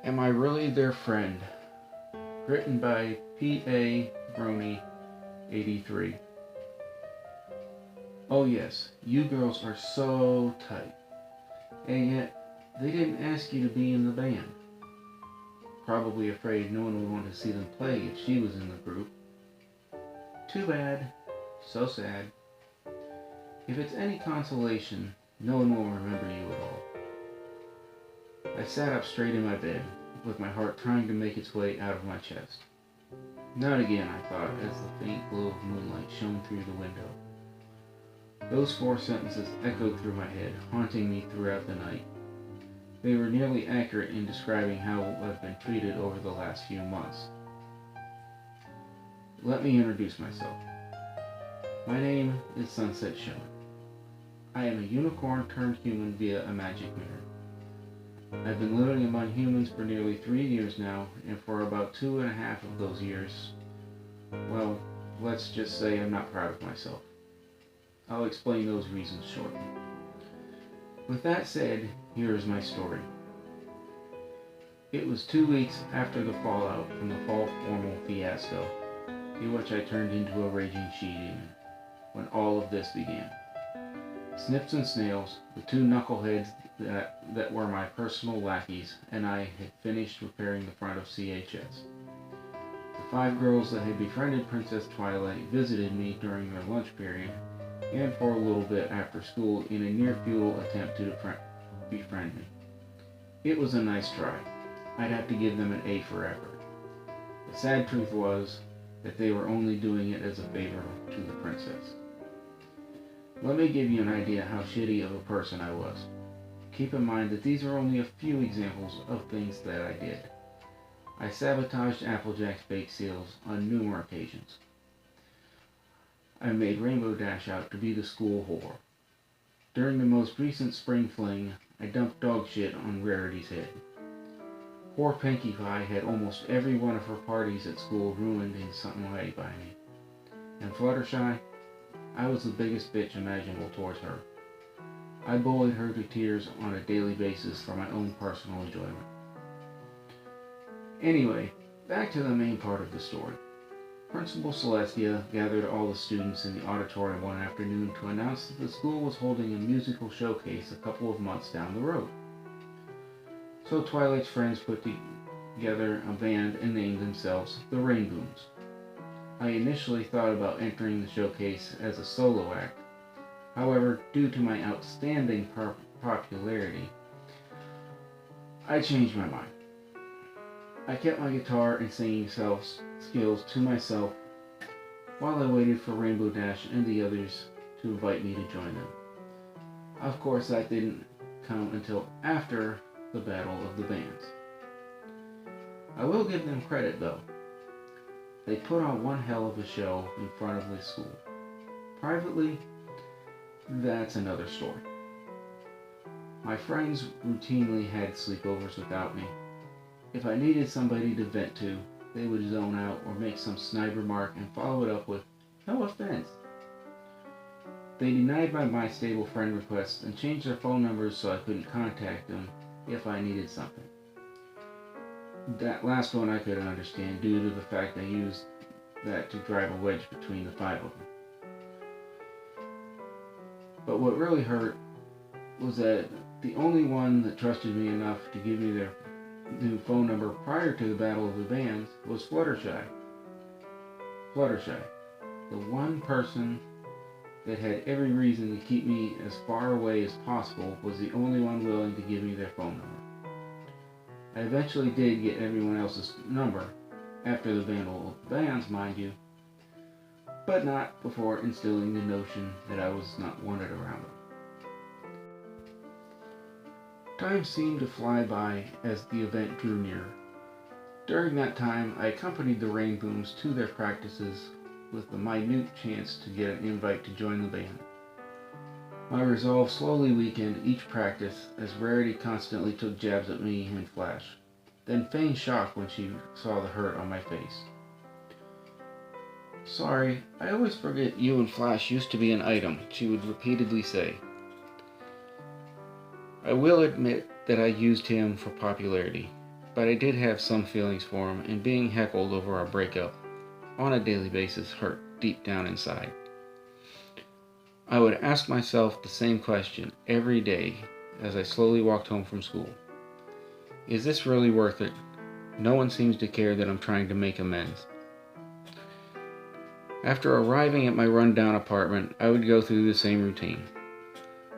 Am I Really Their Friend? Written by P.A. Brony, 83. Oh yes, you girls are so tight. And yet, they didn't ask you to be in the band. Probably afraid no one would want to see them play if she was in the group. Too bad. So sad. If it's any consolation, no one will remember you at all. I sat up straight in my bed, with my heart trying to make its way out of my chest. Not again, I thought, as the faint glow of moonlight shone through the window. Those 4 sentences echoed through my head, haunting me throughout the night. They were nearly accurate in describing how I've been treated over the last few months. Let me introduce myself. My name is Sunset Shimmer. I am a unicorn turned human via a magic mirror. I've been living among humans for nearly 3 years now, and for about 2.5 of those years, well, let's just say I'm not proud of myself. I'll explain those reasons shortly. With that said, here is my story. It was 2 weeks after the fallout from the fall formal fiasco, in which I turned into a raging she-demon, when all of this began. Snips and Snails, the 2 knuckleheads that were my personal lackeys, and I had finished repairing the front of CHS. The 5 girls that had befriended Princess Twilight visited me during their lunch period, and for a little bit after school in a near-futile attempt to befriend me. It was a nice try. I'd have to give them an A for effort. The sad truth was that they were only doing it as a favor to the princess. Let me give you an idea how shitty of a person I was. Keep in mind that these are only a few examples of things that I did. I sabotaged Applejack's bake sales on numerous occasions. I made Rainbow Dash out to be the school whore. During the most recent spring fling, I dumped dog shit on Rarity's head. Poor Pinkie Pie had almost every one of her parties at school ruined in some way by me. And Fluttershy, I was the biggest bitch imaginable towards her. I bullied her to tears on a daily basis for my own personal enjoyment. Anyway, back to the main part of the story. Principal Celestia gathered all the students in the auditorium one afternoon to announce that the school was holding a musical showcase a couple of months down the road. So Twilight's friends put together a band and named themselves the Rainbooms. I initially thought about entering the showcase as a solo act. However, due to my outstanding popularity, I changed my mind. I kept my guitar and singing skills to myself while I waited for Rainbow Dash and the others to invite me to join them. Of course, that didn't come until after the Battle of the Bands. I will give them credit though. They put on one hell of a show in front of the school. Privately, that's another story. My friends routinely had sleepovers without me. If I needed somebody to vent to, they would zone out or make some snide remark and follow it up with, "No offense." They denied my stable friend requests and changed their phone numbers so I couldn't contact them if I needed something. That last one I could understand due to the fact I used that to drive a wedge between the 5 of them. But what really hurt was that the only one that trusted me enough to give me their new phone number prior to the Battle of the Bands was Fluttershy. Fluttershy, the one person that had every reason to keep me as far away as possible, was the only one willing to give me their phone number. I eventually did get everyone else's number, after the Battle of the Bands, mind you, but not before instilling the notion that I was not wanted around them. Time seemed to fly by as the event drew nearer. During that time, I accompanied the Rainbooms to their practices with the minute chance to get an invite to join the band. My resolve slowly weakened each practice as Rarity constantly took jabs at me and Flash, then feigned shock when she saw the hurt on my face. "Sorry, I always forget you and Flash used to be an item," she would repeatedly say. I will admit that I used him for popularity, but I did have some feelings for him, and being heckled over our breakup on a daily basis hurt deep down inside. I would ask myself the same question every day as I slowly walked home from school. Is this really worth it? No one seems to care that I'm trying to make amends. After arriving at my rundown apartment, I would go through the same routine.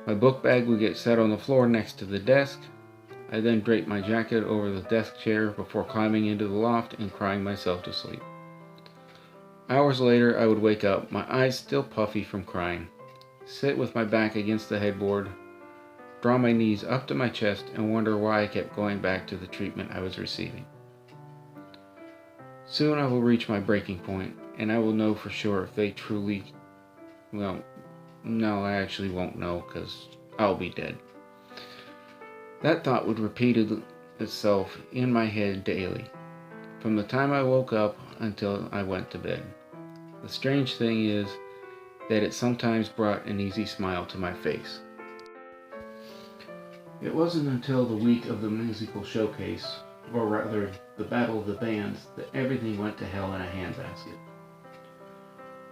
My book bag would get set on the floor next to the desk. I then draped my jacket over the desk chair before climbing into the loft and crying myself to sleep. Hours later, I would wake up, my eyes still puffy from crying, sit with my back against the headboard, draw my knees up to my chest, and wonder why I kept going back to the treatment I was receiving. Soon I will reach my breaking point, and I will know for sure if they truly... Well, no, I actually won't know, because I'll be dead. That thought would repeat itself in my head daily, from the time I woke up until I went to bed. The strange thing is that it sometimes brought an easy smile to my face. It wasn't until the week of the musical showcase, or rather the Battle of the Bands, that everything went to hell in a handbasket.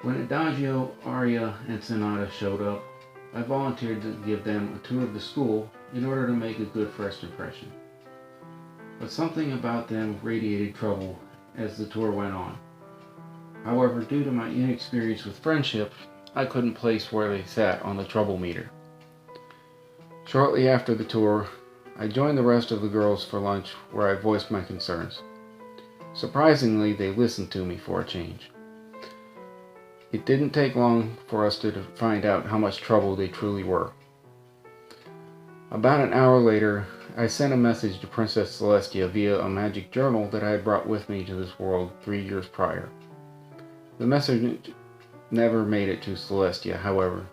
When Adagio, Aria, and Sonata showed up, I volunteered to give them a tour of the school in order to make a good first impression. But something about them radiated trouble as the tour went on. However, due to my inexperience with friendship, I couldn't place where they sat on the trouble meter. Shortly after the tour, I joined the rest of the girls for lunch where I voiced my concerns. Surprisingly, they listened to me for a change. It didn't take long for us to find out how much trouble they truly were. About an hour later, I sent a message to Princess Celestia via a magic journal that I had brought with me to this world 3 years prior. The message never made it to Celestia, however.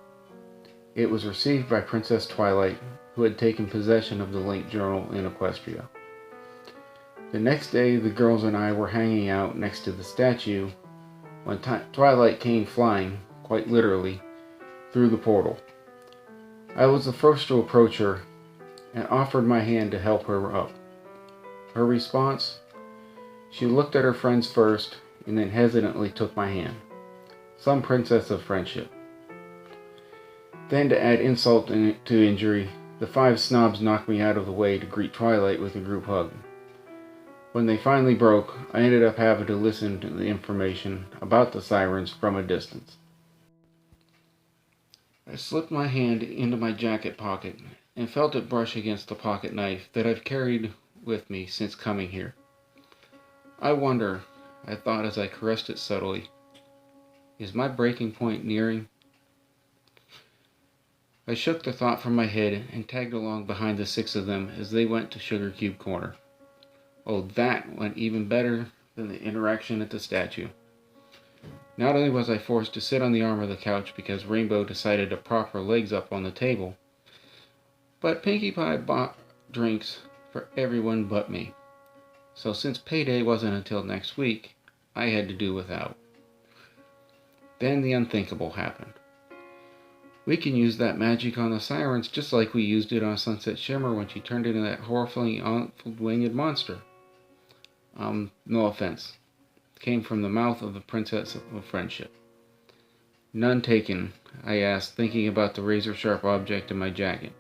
It was received by Princess Twilight, who had taken possession of the linked journal in Equestria. The next day, the girls and I were hanging out next to the statue when Twilight came flying, quite literally, through the portal. I was the first to approach her and offered my hand to help her up. Her response? She looked at her friends first and then hesitantly took my hand. Some princess of friendship. Then, to add insult to injury, the 5 snobs knocked me out of the way to greet Twilight with a group hug. When they finally broke, I ended up having to listen to the information about the sirens from a distance. I slipped my hand into my jacket pocket and felt it brush against the pocket knife that I've carried with me since coming here. I wonder, I thought as I caressed it subtly, is my breaking point nearing? I shook the thought from my head and tagged along behind the 6 of them as they went to Sugar Cube Corner. Oh, that went even better than the interaction at the statue. Not only was I forced to sit on the arm of the couch because Rainbow decided to prop her legs up on the table, but Pinkie Pie bought drinks for everyone but me. So since payday wasn't until next week, I had to do without. Then the unthinkable happened. We can use that magic on the sirens just like we used it on Sunset Shimmer when she turned into that horrifying winged monster. No offense. Came from the mouth of the Princess of Friendship. None taken, I asked, thinking about the razor-sharp object in my jacket.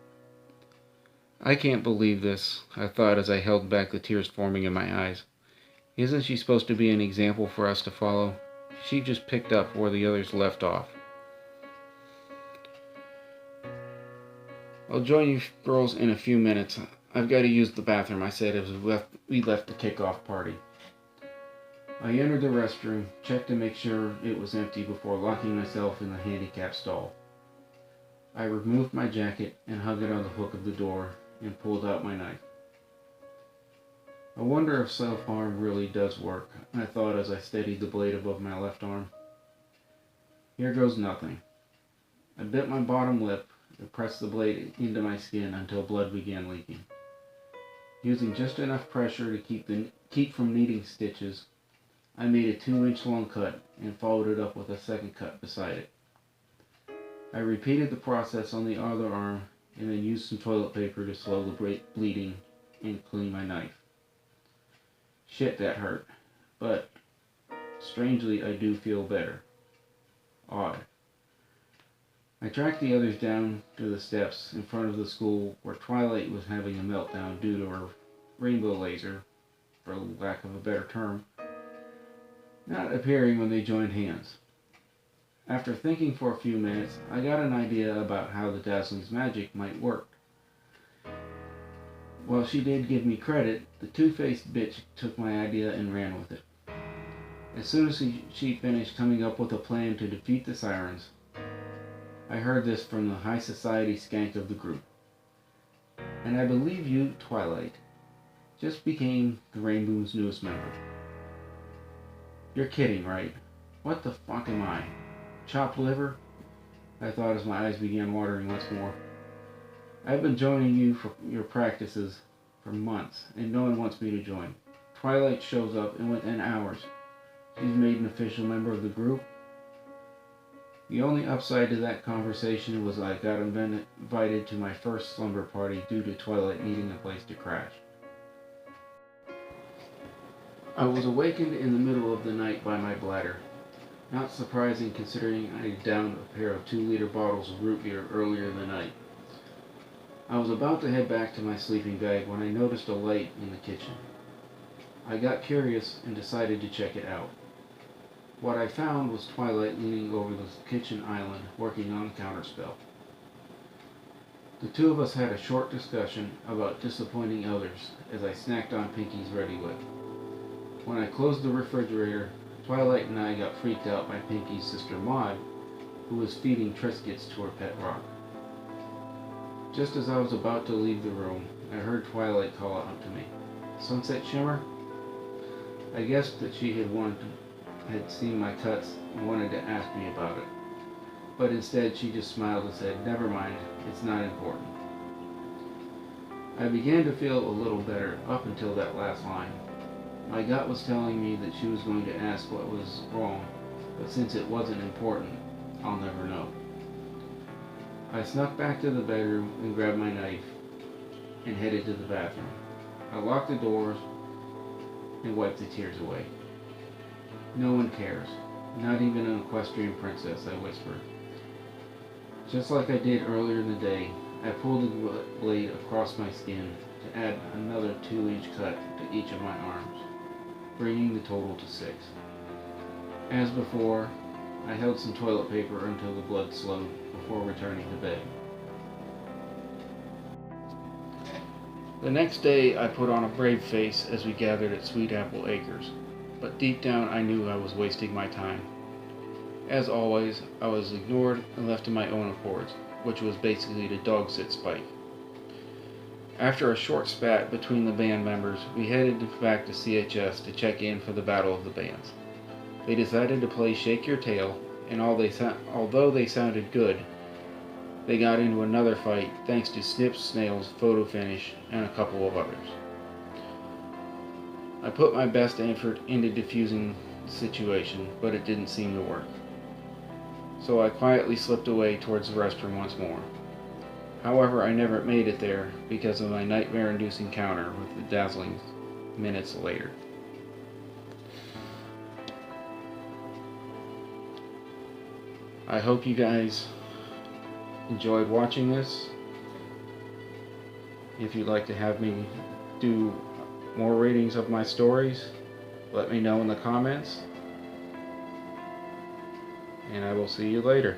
I can't believe this, I thought as I held back the tears forming in my eyes. Isn't she supposed to be an example for us to follow? She just picked up where the others left off. I'll join you girls in a few minutes. I've got to use the bathroom, I said as we left the kickoff party. I entered the restroom, checked to make sure it was empty before locking myself in the handicap stall. I removed my jacket and hung it on the hook of the door and pulled out my knife. I wonder if self-harm really does work, I thought as I steadied the blade above my left arm. Here goes nothing. I bit my bottom lip and pressed the blade into my skin until blood began leaking. Using just enough pressure to keep from needing stitches, I made a 2-inch long cut and followed it up with a second cut beside it. I repeated the process on the other arm and then used some toilet paper to slow the bleeding and clean my knife. Shit, that hurt. But, strangely, I do feel better. Odd. I tracked the others down to the steps in front of the school where Twilight was having a meltdown due to her rainbow laser, for lack of a better term, not appearing when they joined hands. After thinking for a few minutes, I got an idea about how the Dazzlings' magic might work. While she did give me credit, the two-faced bitch took my idea and ran with it. As soon as she finished coming up with a plan to defeat the sirens, I heard this from the high society skank of the group. And I believe you, Twilight, just became the Rainbow's newest member. You're kidding, right? What the fuck am I? Chopped liver? I thought as my eyes began watering once more. I've been joining you for your practices for months, and no one wants me to join. Twilight shows up, and within hours, she's made an official member of the group. The only upside to that conversation was I got invited to my first slumber party due to Twilight needing a place to crash. I was awakened in the middle of the night by my bladder. Not surprising considering I had downed a pair of 2-liter bottles of root beer earlier in the night. I was about to head back to my sleeping bag when I noticed a light in the kitchen. I got curious and decided to check it out. What I found was Twilight leaning over the kitchen island, working on a counterspell. The two of us had a short discussion about disappointing others as I snacked on Pinky's Ready Whip. When I closed the refrigerator, Twilight and I got freaked out by Pinky's sister Maud, who was feeding Triscuits to her pet rock. Just as I was about to leave the room, I heard Twilight call out to me, "Sunset Shimmer?" I guessed that she had seen my cuts and wanted to ask me about it. But instead she just smiled and said, "Never mind, it's not important." I began to feel a little better up until that last line. My gut was telling me that she was going to ask what was wrong, but since it wasn't important, I'll never know. I snuck back to the bedroom and grabbed my knife and headed to the bathroom. I locked the doors and wiped the tears away. "No one cares, not even an equestrian princess," I whispered. Just like I did earlier in the day, I pulled the blade across my skin to add another 2-inch cut to each of my arms, bringing the total to 6. As before, I held some toilet paper until the blood slowed before returning to bed. The next day, I put on a brave face as we gathered at Sweet Apple Acres, but deep down I knew I was wasting my time. As always, I was ignored and left to my own accords, which was basically to dog-sit Spike. After a short spat between the band members, we headed back to CHS to check in for the Battle of the Bands. They decided to play Shake Your Tail, and although they sounded good, they got into another fight thanks to Snips, Snails, Photo Finish, and a couple of others. I put my best effort into diffusing the situation, but it didn't seem to work. So I quietly slipped away towards the restroom once more. However, I never made it there because of my nightmare-inducing encounter with the Dazzlings minutes later. I hope you guys enjoyed watching this. If you'd like to have me do more readings of my stories, let me know in the comments. And I will see you later.